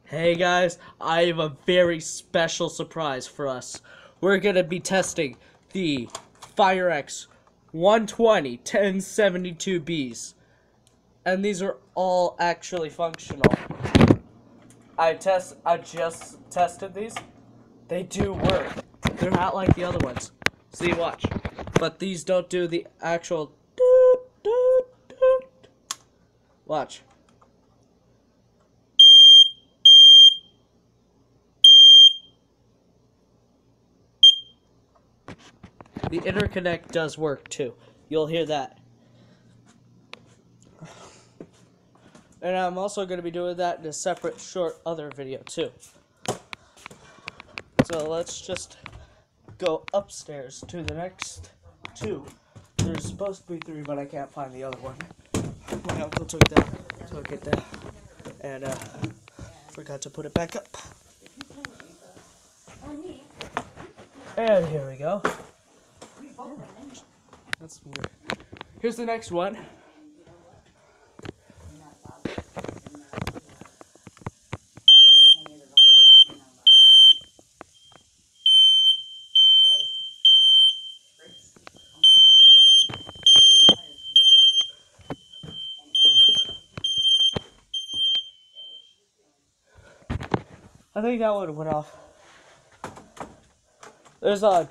Hey guys, I have a very special surprise for us. We're gonna be testing the FireX 120 1072Bs. And these are all actually functional. I just tested these. They do work. They're not like the other ones. See, watch. But these don't do the actual doot, doot, doot. Watch. The interconnect does work too. You'll hear that. And I'm also going to be doing that in a separate short other video too. So let's just go upstairs to the next two. There's supposed to be three, but I can't find the other one. My uncle took it down, and forgot to put it back up. And here we go. That's weird. Here's the next one. I think that one went off. There's a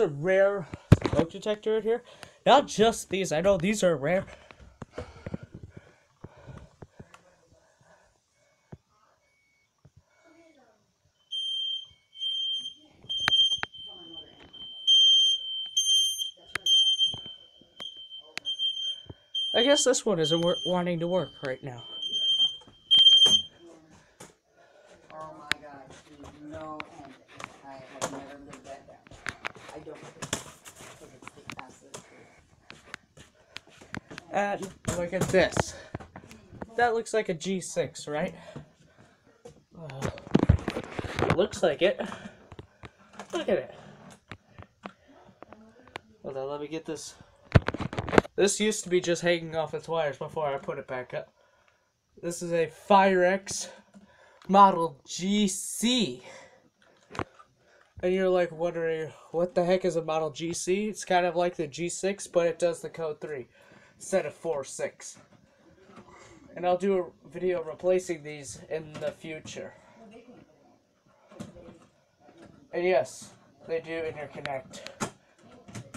rare smoke detector in here. Not just these. I know these are rare. I guess this one isn't wanting to work right now. Oh my God, there's no end. I have never lived that down. I don't because it's the acid. And look at this. That looks like a G6, right? Looks like it. Look at it. Hold on, let me get this. This used to be just hanging off its wires before I put it back up. This is a FireX Model GC. And you're like wondering, what the heck is a Model GC? It's kind of like the G6, but it does the code 3 instead of 4, 6. And I'll do a video replacing these in the future. And yes, they do interconnect.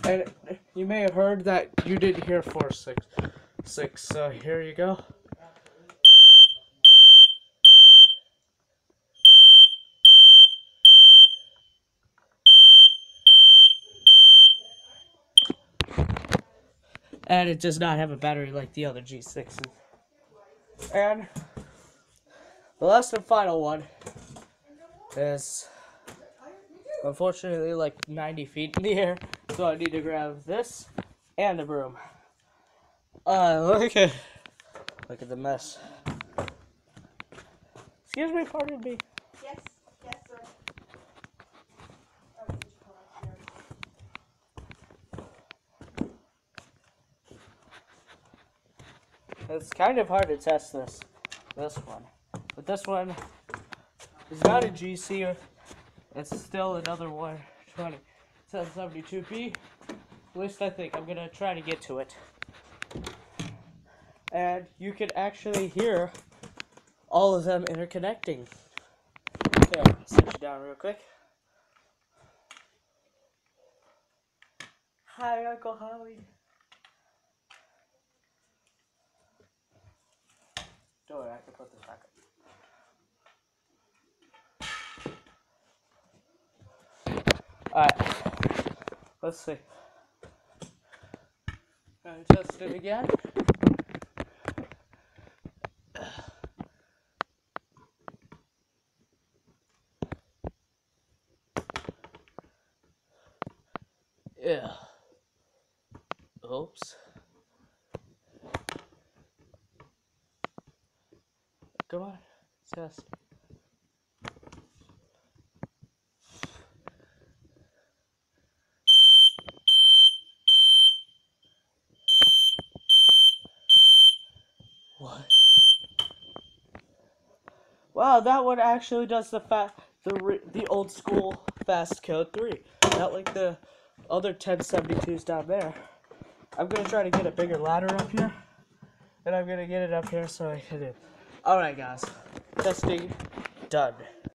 And you may have heard that you didn't hear 4, 6. So here you go. And it does not have a battery like the other G6s. And the last and final one is unfortunately like 90 feet in the air, so I need to grab this and a broom. Look at the mess. Excuse me, pardon me. Yes, yes, sir. It's kind of hard to test this one. But this one is not a GC, it's still another 120 1072B. At least I think. I'm gonna try to get to it. And you can actually hear all of them interconnecting. Okay, I'll sit you down real quick. Hi, Uncle Howie. Don't worry, I can put this back up. Alright, let's see. Gonna test it again. Yeah. Oops. Come on, test. What? Wow, that one actually does the old school fast code 3. Not like the other 1072s down there. I'm gonna try to get a bigger ladder up here. And I'm gonna get it up here so I can do. Alright guys. Testing done.